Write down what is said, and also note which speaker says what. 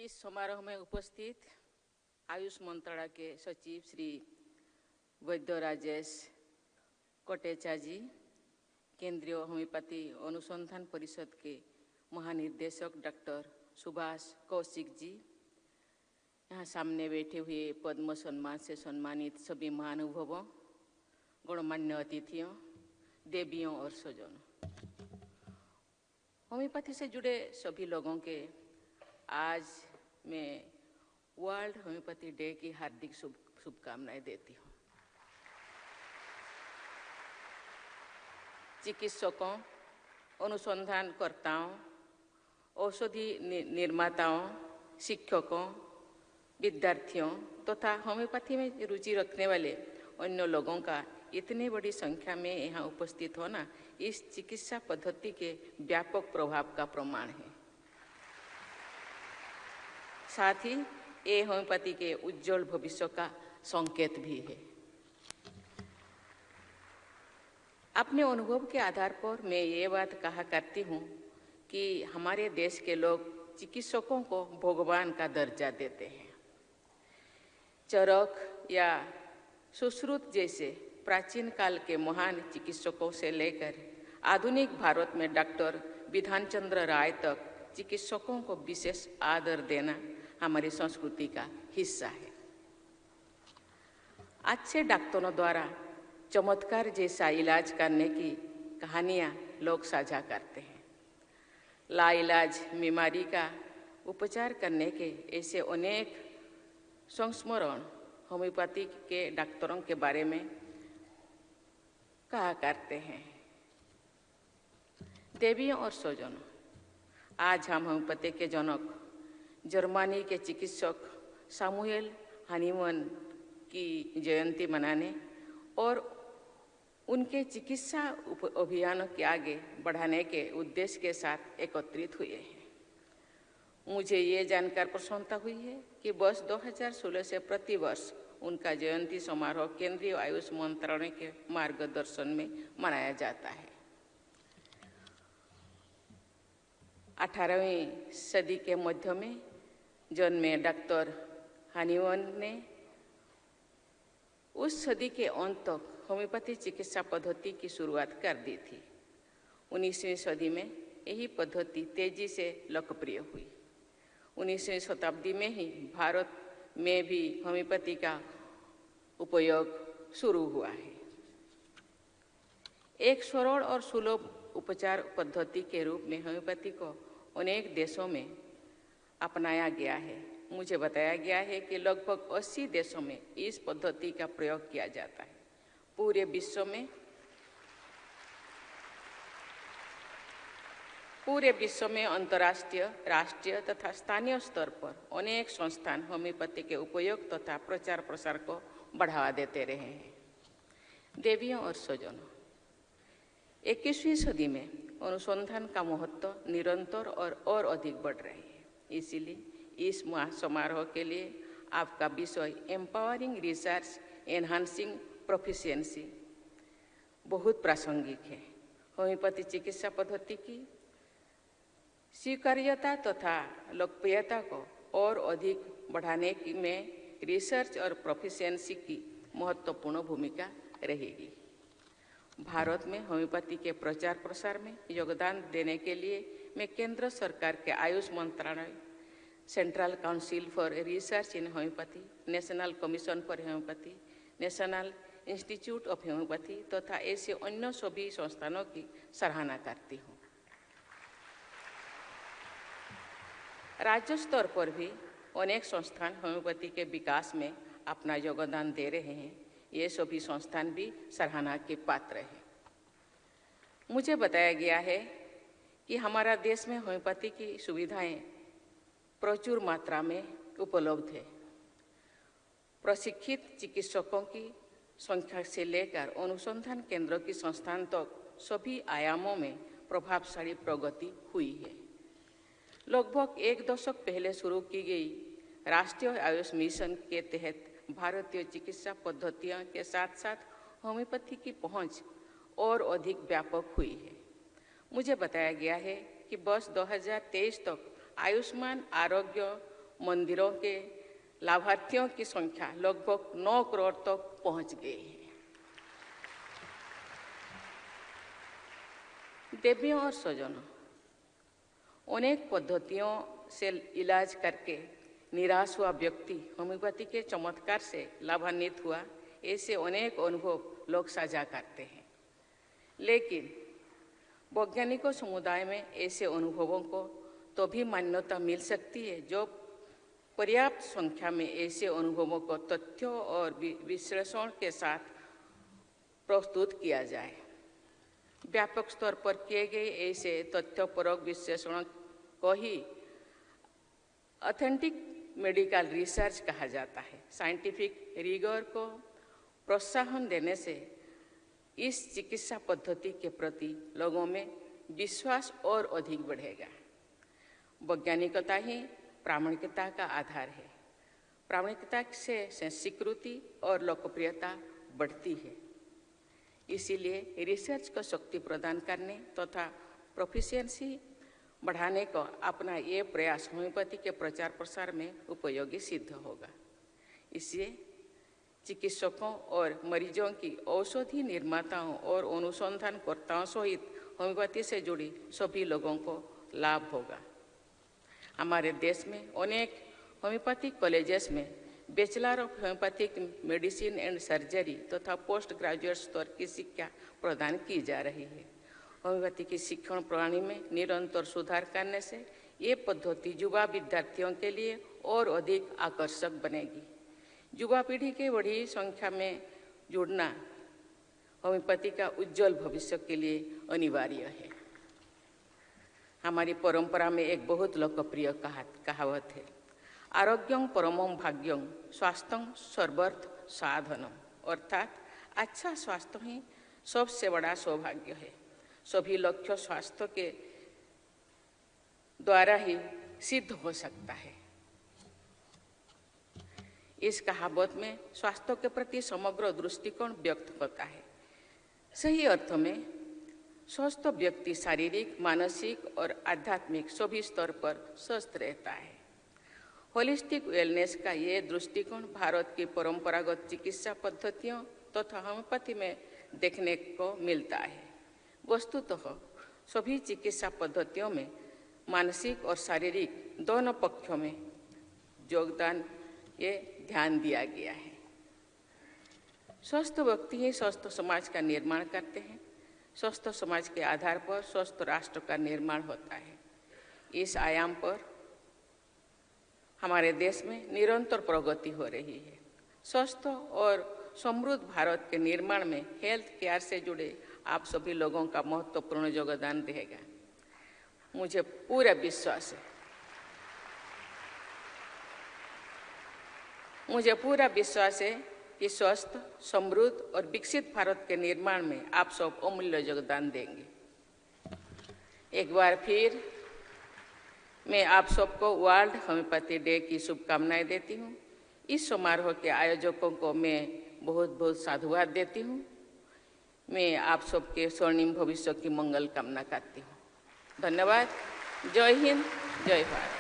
Speaker 1: इस समारोह में उपस्थित आयुष मंत्रालय के सचिव श्री वैद्य राजेश कोटेचा जी, केंद्रीय होम्योपैथी अनुसंधान परिषद के महानिर्देशक डॉक्टर सुभाष कौशिक जी, यहाँ सामने बैठे हुए पद्म सम्मान से सम्मानित सभी महानुभावों, गणमान्य अतिथियों, देवियों और स्वजनों, होम्योपैथी से जुड़े सभी लोगों के आज मैं वर्ल्ड होम्योपैथी डे की हार्दिक शुभकामनाएं देती हूँ। चिकित्सकों, अनुसंधानकर्ताओं, औषधि निर्माताओं, शिक्षकों, विद्यार्थियों तथा होम्योपैथी में रुचि रखने वाले अन्य लोगों का इतनी बड़ी संख्या में यहाँ उपस्थित होना इस चिकित्सा पद्धति के व्यापक प्रभाव का प्रमाण है। साथ ही ये होम्योपैथी के उज्जवल भविष्य का संकेत भी है। अपने अनुभव के आधार पर मैं ये बात कहा करती हूँ कि हमारे देश के लोग चिकित्सकों को भगवान का दर्जा देते हैं। चरक या सुश्रुत जैसे प्राचीन काल के महान चिकित्सकों से लेकर आधुनिक भारत में डॉक्टर विधान चंद्र राय तक चिकित्सकों को विशेष आदर देना हमारी संस्कृति का हिस्सा है। अच्छे डॉक्टरों द्वारा चमत्कार जैसा इलाज करने की कहानियाँ लोग साझा करते हैं। लाइलाज बीमारी का उपचार करने के ऐसे अनेक संस्मरण होम्योपैथी के डॉक्टरों के बारे में कहा करते हैं। देवियों और स्वजनों, आज हम होम्योपैथी के जनक जर्मनी के चिकित्सक सामुएल हानीमैन की जयंती मनाने और उनके चिकित्सा अभियानों के आगे बढ़ाने के उद्देश्य के साथ एकत्रित हुए हैं। मुझे ये जानकर प्रसन्नता हुई है कि वर्ष 2016 से प्रतिवर्ष उनका जयंती समारोह केंद्रीय आयुष मंत्रालय के मार्गदर्शन में मनाया जाता है। 18वीं सदी के मध्य में जन्मे डॉक्टर हानीमैन ने उस सदी के अंत तक होम्योपैथी चिकित्सा पद्धति की शुरुआत कर दी थी। 19वीं सदी में यही पद्धति तेजी से लोकप्रिय हुई। 19वीं शताब्दी में ही भारत में भी होम्योपैथी का उपयोग शुरू हुआ है। एक सरल और सुलभ उपचार पद्धति के रूप में होम्योपैथी को अनेक देशों में अपनाया गया है। मुझे बताया गया है कि लगभग 80 देशों में इस पद्धति का प्रयोग किया जाता है। पूरे विश्व में अंतर्राष्ट्रीय, राष्ट्रीय तथा स्थानीय स्तर पर अनेक संस्थान होम्योपैथी के उपयोग तथा प्रचार प्रसार को बढ़ावा देते रहे हैं। देवियों और स्वजनों, 21वीं सदी में अनुसंधान का महत्व निरंतर और अधिक बढ़ रही है। इसीलिए इस समारोह के लिए आपका विषय एम्पावरिंग रिसर्च एनहांसिंग प्रोफिशिएंसी बहुत प्रासंगिक है। होम्योपैथी चिकित्सा पद्धति की स्वीकार्यता तथा लोकप्रियता को और अधिक बढ़ाने में रिसर्च और प्रोफिशिएंसी की महत्वपूर्ण भूमिका रहेगी। भारत में होम्योपैथी के प्रचार प्रसार में योगदान देने के लिए मैं केंद्र सरकार के आयुष मंत्रालय, central council for research in homeopathy, national commission for homeopathy, national institute of homeopathy तथा ऐसे अन्य सभी संस्थानों की सराहना करती हूँ। राज्य स्तर पर भी अनेक संस्थान होम्योपैथी के विकास में अपना योगदान दे रहे हैं। ये सभी संस्थान भी सराहना के पात्र हैं। मुझे बताया गया है कि हमारा देश में होम्योपैथी की सुविधाएं प्रचुर मात्रा में उपलब्ध है। प्रशिक्षित चिकित्सकों की संख्या से लेकर अनुसंधान केंद्रों की संस्थान तक सभी आयामों में प्रभावशाली प्रगति हुई है। लगभग एक दशक पहले शुरू की गई राष्ट्रीय आयुष मिशन के तहत भारतीय चिकित्सा पद्धतियों के साथ साथ होम्योपैथी की पहुंच और अधिक व्यापक हुई है। मुझे बताया गया है कि वर्ष 2023 तक आयुष्मान आरोग्य मंदिरों के लाभार्थियों की संख्या लगभग 9 करोड़ तक पहुंच गई है। देवियों और स्वजनों, अनेक पद्धतियों से इलाज करके निराश हुआ व्यक्ति होम्योपैथी के चमत्कार से लाभान्वित हुआ, ऐसे अनेक अनुभव लोग साझा करते हैं। लेकिन वैज्ञानिकों समुदाय में ऐसे अनुभवों को तो भी मान्यता मिल सकती है जो पर्याप्त संख्या में ऐसे अनुभवों को तथ्यों और विश्लेषण के साथ प्रस्तुत किया जाए। व्यापक स्तर पर किए गए ऐसे तथ्यपरक विश्लेषण को ही ऑथेंटिक मेडिकल रिसर्च कहा जाता है। साइंटिफिक रिगोर को प्रोत्साहन देने से इस चिकित्सा पद्धति के प्रति लोगों में विश्वास और अधिक बढ़ेगा। वैज्ञानिकता ही प्रामाणिकता का आधार है। प्रामाणिकता से स्वीकृति और लोकप्रियता बढ़ती है। इसीलिए रिसर्च को शक्ति प्रदान करने तथा प्रोफिशिएंसी बढ़ाने को अपना ये प्रयास होम्योपैथी के प्रचार प्रसार में उपयोगी सिद्ध होगा। इससे चिकित्सकों और मरीजों की औषधि निर्माताओं और अनुसंधानकर्ताओं सहित होम्योपैथी से जुड़ी सभी लोगों को लाभ होगा। हमारे देश में अनेक होम्योपैथिक कॉलेजेस में bachelor of homeopathic medicine and surgery तथा पोस्ट ग्रेजुएट स्तर की शिक्षा प्रदान की जा रही है। होम्योपैथी की शिक्षण प्रणाली में निरंतर सुधार करने से ये पद्धति युवा विद्यार्थियों के लिए और अधिक आकर्षक बनेगी। युवा पीढ़ी के बड़ी संख्या में जुड़ना होम्योपैथी का उज्जवल भविष्य के लिए अनिवार्य है। हमारी परंपरा में एक बहुत लोकप्रिय कहावत है, आरोग्यं परमं भाग्यं स्वास्थ्यं सर्वार्थ साधनम, अर्थात अच्छा स्वास्थ्य ही सबसे बड़ा सौभाग्य है। सभी लक्ष्य स्वास्थ्य के द्वारा ही सिद्ध हो सकता है। इस कहावत में स्वास्थ्य के प्रति समग्र दृष्टिकोण व्यक्त होता है। सही अर्थ में स्वस्थ व्यक्ति शारीरिक, मानसिक और आध्यात्मिक सभी स्तर पर स्वस्थ रहता है। होलिस्टिक वेलनेस का ये दृष्टिकोण भारत की परंपरागत चिकित्सा पद्धतियों तथा होम्योपैथी में देखने को मिलता है। वस्तुतः सभी चिकित्सा पद्धतियों में मानसिक और शारीरिक दोनों पक्षों में योगदान ये ध्यान दिया गया है। स्वस्थ व्यक्ति ही स्वस्थ समाज का निर्माण करते हैं। स्वस्थ समाज के आधार पर स्वस्थ राष्ट्र का निर्माण होता है। इस आयाम पर हमारे देश में निरंतर प्रगति हो रही है। स्वस्थ और समृद्ध भारत के निर्माण में हेल्थ केयर से जुड़े आप सभी लोगों का महत्वपूर्ण योगदान रहेगा। मुझे पूरा विश्वास है कि स्वस्थ, समृद्ध और विकसित भारत के निर्माण में आप सब अमूल्य योगदान देंगे। एक बार फिर मैं आप सबको वर्ल्ड होम्योपैथी डे की शुभकामनाएं देती हूँ। इस समारोह के आयोजकों को मैं बहुत बहुत साधुवाद देती हूँ। मैं आप सबके स्वर्णिम भविष्य की मंगल कामना करती हूँ। धन्यवाद। जय हिंद, जय भारत।